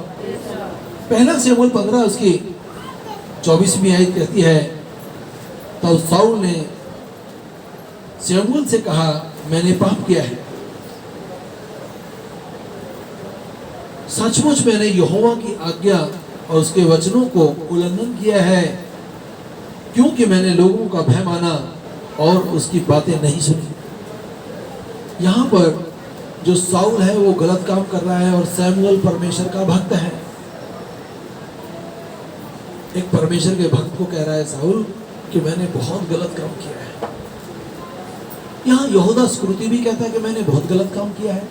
पहला शमूएल 15 उसकी 24वीं आयत कहती है, तब शाऊल ने शमूएल से कहा मैंने पाप किया है, सचमुच मैंने यहोवा की आज्ञा और उसके वचनों को उल्लंघन किया है, क्योंकि मैंने लोगों का भय माना और उसकी बातें नहीं सुनी। यहाँ पर जो शाऊल है वो गलत काम कर रहा है और शमूएल परमेश्वर का भक्त है। एक परमेश्वर के भक्त को कह रहा है शाऊल कि मैंने बहुत गलत काम किया है। यहाँ यहूदा स्क्रूति भी कहता है कि मैंने बहुत गलत काम किया है,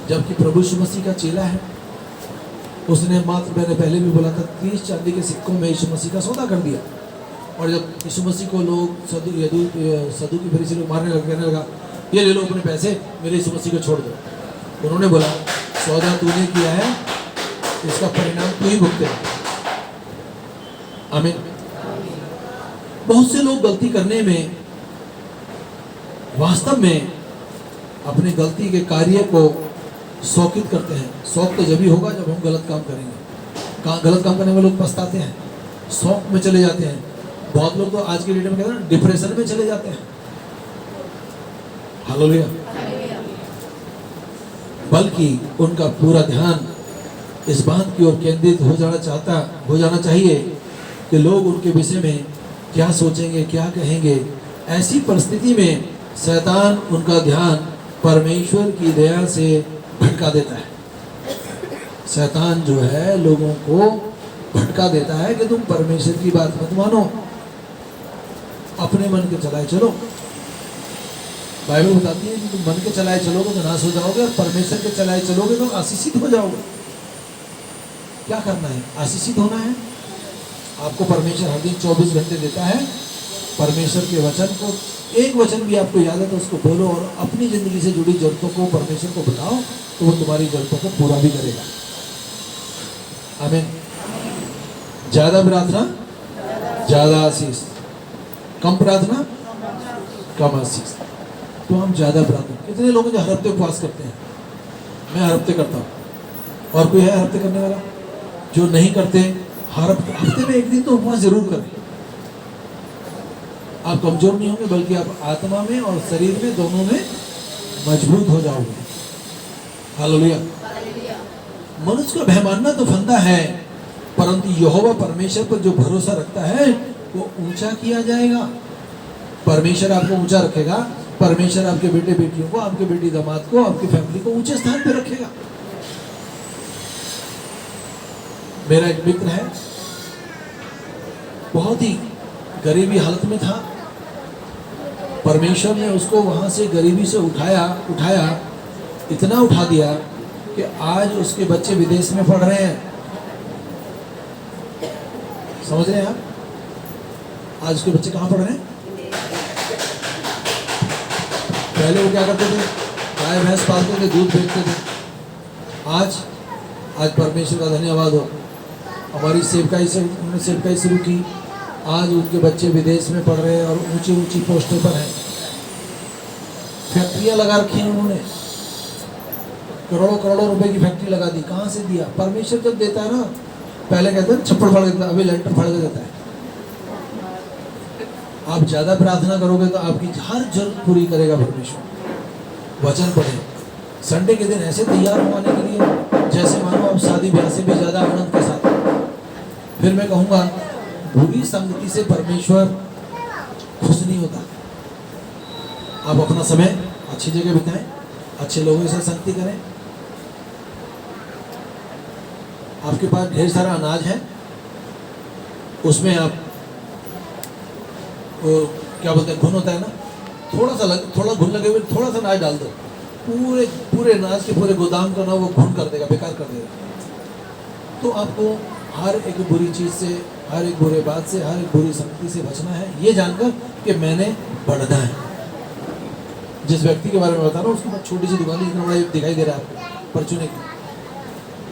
जबकि प्रभु यीशु मसीह का चेला है। उसने मात्र, मैंने पहले भी बोला था, 30 चांदी के सिक्कों में यीशु मसीह का सौदा कर दिया। और जब यीशु मसीह को लोग सदूकी फरीसी लोग मारने लगे, कहने लगा ये ले लो अपने पैसे, मेरे यीशु मसीह को छोड़ दो। उन्होंने बोला सौदा तूने किया है, इसका परिणाम तू ही भुगते। आमीन। बहुत से लोग गलती करने में वास्तव में अपनी गलती के कार्य को शौकित करते हैं। शौक तो जब ही होगा जब हम गलत काम करेंगे। गलत काम करने में लोग पछताते हैं, शौक में चले जाते हैं। बहुत लोग तो आज के डेट में कहते हैं डिप्रेशन में चले जाते हैं। हालेलुया। बल्कि उनका पूरा ध्यान इस बात की ओर केंद्रित हो जाना चाहिए कि लोग उनके विषय में क्या सोचेंगे, क्या कहेंगे। ऐसी परिस्थिति में शैतान उनका ध्यान परमेश्वर की दया से भटका देता है। शैतान जो है लोगों को भटका देता है कि तुम परमेश्वर की बात मत मानो, अपने मन के चलाए चलो। बाइबल बताती है कि तुम मन के चलाए चलोगे तो नाश हो जाओगे, और परमेश्वर के चलाए चलोगे तो आशीषित हो जाओगे। क्या करना है? आशीषित होना है। आपको परमेश्वर हर दिन 24 घंटे देता है। परमेश्वर के वचन को, एक वचन भी आपको याद है तो उसको बोलो और अपनी जिंदगी से जुड़ी जरूरतों को परमेश्वर को बताओ, तो वो तुम्हारी जरूरतों को पूरा भी करेगा। आमीन। ज्यादा प्रार्थना ज्यादा आशीष, कम प्रार्थना कम आशीष। तो हम ज्यादा प्रार्थना। कितने लोग जो हर हफ्ते उपवास करते हैं? मैं हर हफ्ते करता हूँ। और कोई है हर हफ्ते करने वाला? जो नहीं करते, हर हफ्ते में एक दिन तो उपवास जरूर करें। आप कमजोर नहीं होंगे, बल्कि आप आत्मा में और शरीर में दोनों में मजबूत हो जाओगे। हालेलुया। मनुष्य का भय मानना तो फंदा है, परंतु यहोवा परमेश्वर पर जो भरोसा रखता है वो ऊंचा किया जाएगा। परमेश्वर आपको ऊंचा रखेगा। परमेश्वर आपके बेटे बेटियों को, आपके बेटी दामाद को, आपकी फैमिली को ऊंचे स्थान पर रखेगा। मेरा एक मित्र है, बहुत ही गरीबी हालत में था। परमेश्वर ने उसको वहां से गरीबी से उठाया, इतना उठा दिया कि आज उसके बच्चे विदेश में पढ़ रहे हैं। समझ रहे हैं आप? आज उसके बच्चे कहाँ पढ़ रहे हैं? पहले वो क्या करते थे? गाय भैंस पालते थे, दूध बेचते थे। आज परमेश्वर का धन्यवाद हो, हमारी सेवकाई से उन्होंने सेवकाई शुरू की। आज उनके बच्चे विदेश में पढ़ रहे हैं और ऊंची ऊंची पोस्टों पर हैं। फैक्ट्रियां लगा रखी हैं उन्होंने, करोड़ों करोड़ों रुपए की फैक्ट्री लगा दी। कहाँ से दिया? परमेश्वर जब देता है ना, पहले कहते हैं छप्पड़ फाड़ देता है, अभी लेंटर फाड़ के देता है। आप ज्यादा प्रार्थना करोगे तो आपकी हर जरूरत पूरी करेगा परमेश्वर। वचन पढ़े, संडे के दिन ऐसे तैयार होने के लिए जैसे मानो आप शादी ब्याह से भी ज्यादा आनंद के साथ। फिर मैं कहूँगा बुरी संगति से परमेश्वर खुश नहीं होता। आप अपना समय अच्छी जगह बिताएं, अच्छे लोगों से संगति करें। आपके पास ढेर सारा अनाज है, उसमें आप वो क्या बोलते हैं, घुन होता है ना, थोड़ा घुन लगे हुए थोड़ा सा अनाज डाल दो, पूरे पूरे अनाज के पूरे गोदाम का ना वो घुन कर देगा, बेकार कर देगा। तो आपको हर एक बुरी चीज़ से, हर एक बुरे बात से, हर एक बुरी संगति से बचना है, ये जानकर कि मैंने बढ़ना है। जिस व्यक्ति के बारे में बता रहा हूँ उसके पास छोटी सी दुकान इतना बड़ा दिखाई दे रहा है परचूने की,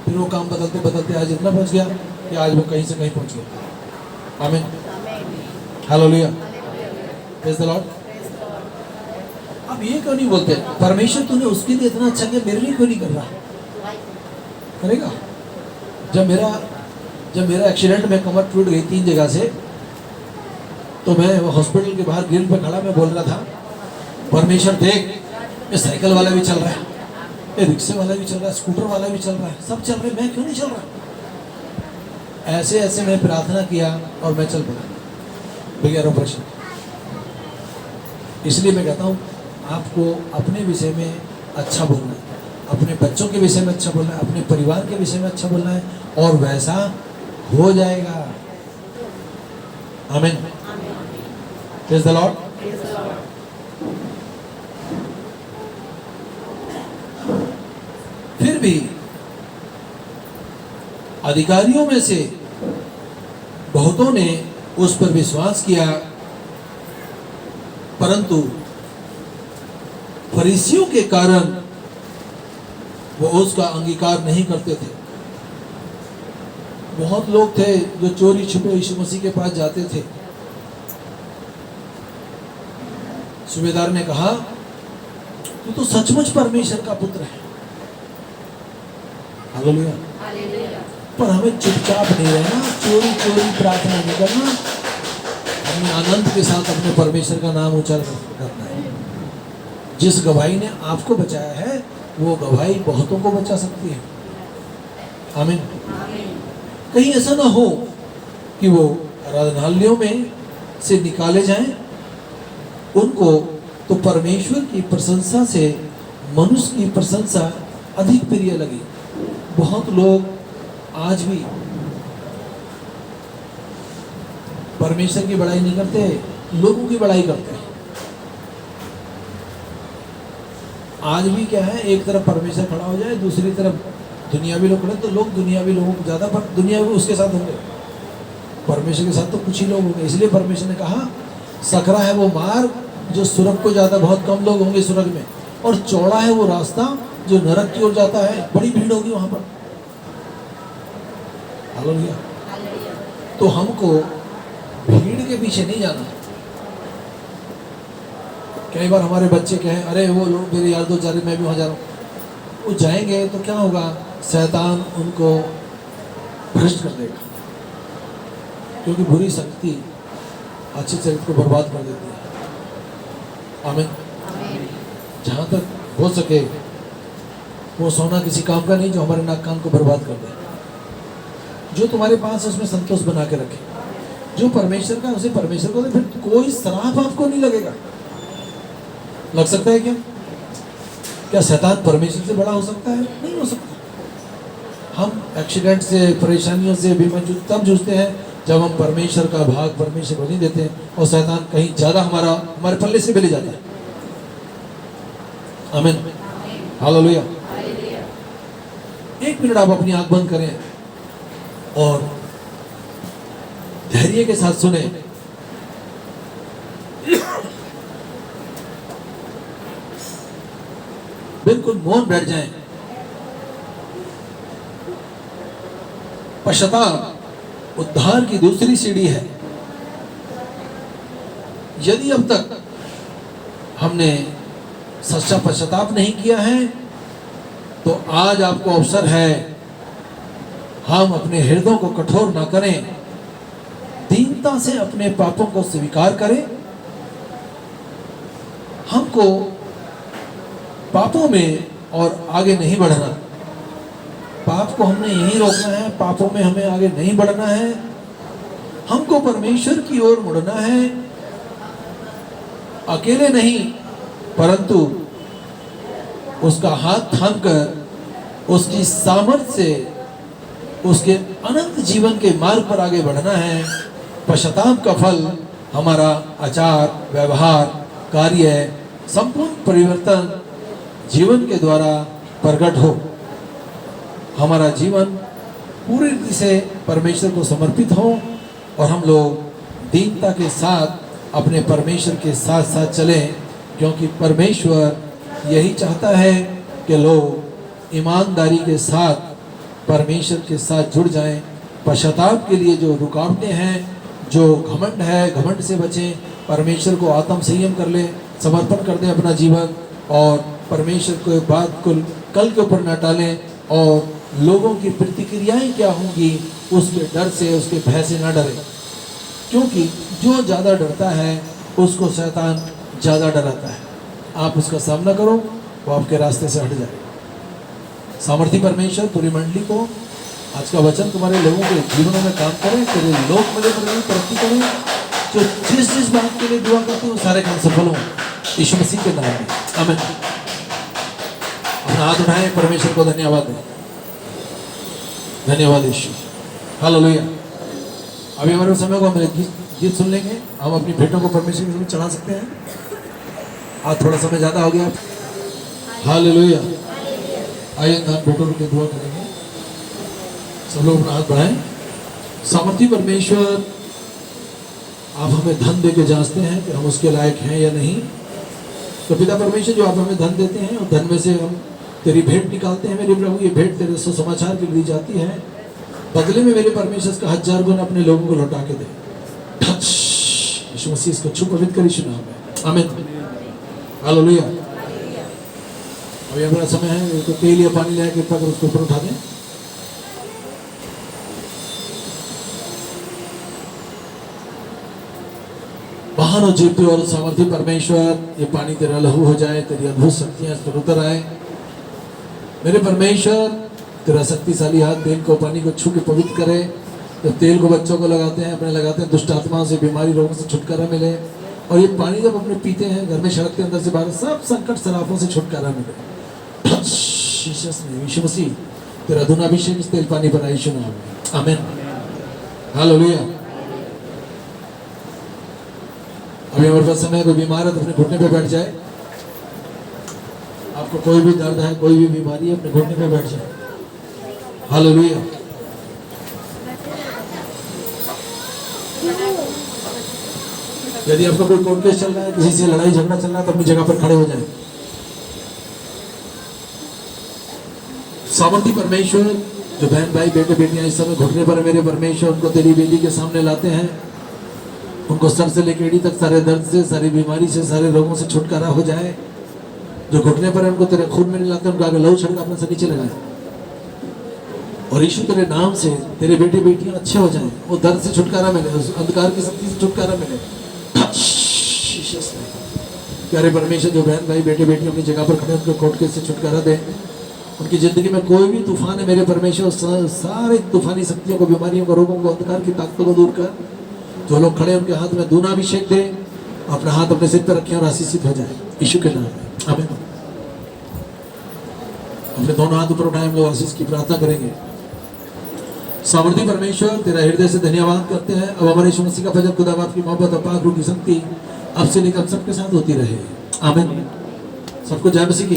फिर वो काम बदलते बदलते आज इतना पहुँच गया कि आज वो कहीं से कहीं पहुँच गया। आमीन, हालेलुया, प्रेज़ द लॉर्ड। अब ये क्यों नहीं बोलते परमेश्वर तूने उसके लिए इतना अच्छा किया, मेरे लिए क्यों नहीं कर रहा? करेगा। जब मेरा एक्सीडेंट में कमर टूट गई 3 जगह से, तो मैं हॉस्पिटल के बाहर ग्रिल पे खड़ा मैं बोल रहा था, परमेश्वर देख, ये साइकिल वाला भी चल रहा है, ये रिक्शे वाला भी चल रहा है, स्कूटर वाला भी चल रहा है, सब चल रहे, मैं क्यों नहीं चल रहा? ऐसे ऐसे मैं प्रार्थना किया और मैं चल पड़ा बगैर ऑपरेशन। इसलिए मैं कहता हूँ आपको अपने विषय में अच्छा बोलना है, अपने बच्चों के विषय में अच्छा बोलना है, अपने परिवार के विषय में अच्छा बोलना है, और वैसा हो जाएगा। आमीन, प्रेज़ द लॉर्ड। फिर भी अधिकारियों में से बहुतों ने उस पर विश्वास किया, परंतु फरीसियों के कारण वो उसका अंगीकार नहीं करते थे। बहुत लोग थे जो चोरी छुपे यीशु मसीह के पास जाते थे। सूबेदार ने कहा, तू तो सचमुच परमेश्वर का पुत्र है। हालेलुया। पर हमें चुपचाप नहीं रहना, चोरी चोरी प्रार्थना नहीं करना, हमें आनंद के साथ अपने परमेश्वर का नाम उच्चारण करना है। जिस गवाही ने आपको बचाया है वो गवाही बहुतों को बचा सकती है। आमीन। कहीं ऐसा ना हो कि वो आराधनालयों में से निकाले जाएं, उनको तो परमेश्वर की प्रशंसा से मनुष्य की प्रशंसा अधिक प्रिय लगी। बहुत लोग आज भी परमेश्वर की बड़ाई नहीं करते, लोगों की बड़ाई करते हैं। आज भी क्या है, एक तरफ परमेश्वर खड़ा हो जाए, दूसरी तरफ दुनियावी लोग खड़े, तो लोग दुनियावी लोगों को ज़्यादा, पर दुनियावी उसके साथ होंगे, परमेश्वर के साथ तो कुछ ही लोग होंगे। इसलिए परमेश्वर ने कहा, सकरा है वो मार्ग जो सुरग को जाता, बहुत कम लोग होंगे सुरग में, और चौड़ा है वो रास्ता जो नरक की ओर जाता है, बड़ी भीड़ होगी वहां पर। हालेलुया। तो हमको भीड़ के पीछे नहीं जाना। कई बार हमारे बच्चे कहें, अरे वो लोग मेरे यार दोस्त जा रहे, मैं भी वहां जा रहा हूँ। वो जाएंगे तो क्या होगा, शैतान उनको भ्रष्ट कर देगा, क्योंकि बुरी शक्ति अच्छे चरित्र को बर्बाद कर देती है। आमीन। जहाँ तक हो सके वो सोना किसी काम का नहीं जो हमारे नाक कान को बर्बाद कर दे। जो तुम्हारे पास है उसमें संतोष बना के रखे, जो परमेश्वर का उसे परमेश्वर को दे, फिर कोई श्राप आपको नहीं लगेगा। लग सकता है क्या? क्या शैतान परमेश्वर से बड़ा हो सकता है? नहीं हो सकता। हम एक्सीडेंट से, परेशानियों से भी तब जूझते हैं जब हम परमेश्वर का भाग परमेश्वर को नहीं देते हैं, और शैतान कहीं ज्यादा हमारे पल्ले से भी ले जाता है। आमीन, हालेलुया। 1 मिनट आप अपनी आंख बंद करें और धैर्य के साथ सुने। बिल्कुल मौन बैठ जाएं। पश्चाताप उद्धार की दूसरी सीढ़ी है। यदि अब तक हमने सच्चा पश्चाताप नहीं किया है, तो आज आपको अवसर है। हम अपने हृदयों को कठोर ना करें, दीनता से अपने पापों को स्वीकार करें। हमको पापों में और आगे नहीं बढ़ना, पाप को हमने यहीं रोकना है, पापों में हमें आगे नहीं बढ़ना है। हमको परमेश्वर की ओर मुड़ना है, अकेले नहीं परंतु उसका हाथ थामकर उसकी सामर्थ्य से उसके अनंत जीवन के मार्ग पर आगे बढ़ना है। पश्चाताप का फल हमारा आचार, व्यवहार, कार्य संपूर्ण परिवर्तन जीवन के द्वारा प्रकट हो। हमारा जीवन पूरी रीति से परमेश्वर को समर्पित हो और हम लोग दीनता के साथ अपने परमेश्वर के साथ साथ चलें, क्योंकि परमेश्वर यही चाहता है कि लोग ईमानदारी के साथ परमेश्वर के साथ जुड़ जाएं। पश्चाताप के लिए जो रुकावटें हैं, जो घमंड है, घमंड से बचें, परमेश्वर को आत्म संयम कर लें, समर्पण कर दें अपना जीवन और परमेश्वर को बात को कल के ऊपर न टालें और लोगों की प्रतिक्रियाएं क्या होंगी उसके डर से, उसके भय से न डरें, क्योंकि जो ज़्यादा डरता है उसको शैतान ज़्यादा डराता है। आप उसका सामना करो, वो आपके रास्ते से हट जाए। सामर्थी परमेश्वर पूरी मंडली को आज का वचन तुम्हारे लोगों के जीवनों में काम करे, तेरे लोक मिले तरक्की करें, जो जिस बात के लिए दुआ करते हैं वो सारे काम सफल हों यीशु मसीह के नाम में, आमीन। अपना हाथ उठाएं, परमेश्वर को धन्यवाद दें। धन्यवाद यीशु, हालेलुया। अभी हमारे समय को हम गीत सुन लेंगे। हम अपनी भेंटों को परमेश्वर के सामने चढ़ा सकते हैं। आज थोड़ा समय ज़्यादा हो गया। हालेलुया। आइए धन भेंटों के दुआ करेंगे। सब लोग अपना हाथ बढ़ाएं। सामर्थी परमेश्वर, आप हमें धन दे के जांचते हैं कि हम उसके लायक हैं या नहीं। तो पिता परमेश्वर, जो आप हमें धन देते हैं और धन में से हम तेरी भेंट निकालते हैं मेरे प्रभु, ये भेंट तेरे सुसमाचार के लिए दी जाती है। बदले में मेरे परमेश्वर का 1000 गुना अपने लोगों को लौटा के दे। टच यीशु मसीह, इसको छू पवित्र कर यीशु नाम में, आमीन। हालेलुया। अभी हमारा समय है, तो तेल या पानी लाया कृपा कर उसको ऊपर उठा दें। महान और जीवते और सामर्थी परमेश्वर, ये पानी तेरा लहू हो जाए, तेरी अद्भुत शक्तियां इस पर उतर आए। मेरे परमेश्वर, तेरा शक्तिशाली हाथ तेल को, पानी को छू के पवित्र करे। जब तेल को बच्चों को लगाते हैं, अपने लगाते हैं, दुष्ट आत्माओं से, बीमारी, रोगों से छुटकारा मिले। और ये पानी जब अपने पीते हैं, घर में सड़क के अंदर से बाहर, सब संकट सराफों से छुटकारा मिले। यीशु मसीह, तेरा धुनाभिषेक इस तेल पानी पर यीशु नाम में, आमीन। हालेलुया। अभी हमारे पास समय, कोई बीमार है तो अपने घुटने पे बैठ जाए। आपको कोई भी दर्द है, कोई भी बीमारी है, अपने घुटने पे बैठ जाए। हालेलुया। यदि आपका कोई कोर्ट केस चल रहा है, किसी से लड़ाई झगड़ा चल रहा है, तो अपनी जगह पर खड़े हो जाए। सामर्थी परमेश्वर, जो बहन भाई बेटे बेटियां इस समय घुटने पर मेरे परमेश्वर, उनको तेरी बेटी के सामने लाते हैं। उनको सर से लेकर एड़ी तक सारे दर्द से, सारी बीमारी से, सारे रोगों से छुटकारा हो जाए। जो घुटने पर है उनको तेरे खून में लाते हैं, उनको आगे लहू छिड़क अपने से नीचे लगाए। और यीशु, तेरे नाम से तेरे बेटे बेटियां अच्छे हो जाएं, वो दर्द से छुटकारा मिले, उस अंधकार की शक्ति से छुटकारा मिले। प्यारे परमेश्वर, जो बहन भाई बेटे बेटियों की जगह पर खड़े, उनको कोर्ट केस से छुटकारा दे। उनकी जिंदगी में कोई भी तूफान है मेरे परमेश्वर, सारे तूफानी शक्तियों को, बीमारियों को, रोगों को, अंधकार की ताकतों को दूर कर। जो लोग खड़े उनके हाथ में धूनाभिषेक दे, अपना हाथ अपने सिर पर रखें और आशीषित हो जाए यीशु के नाम में, आमीन। अपने दोनों हाथ ऊपर उठाए, हम लोग आशीष की प्रार्थना करेंगे। सामर्थी परमेश्वर, तेरा हृदय से धन्यवाद करते हैं। अब हमारे यीशु मसीह का फजल, खुदा बाप की मोहब्बत और पाक रूह की शक्ति अब से लेकर सबके साथ होती रहे, आमीन। सबको जय मसीह की।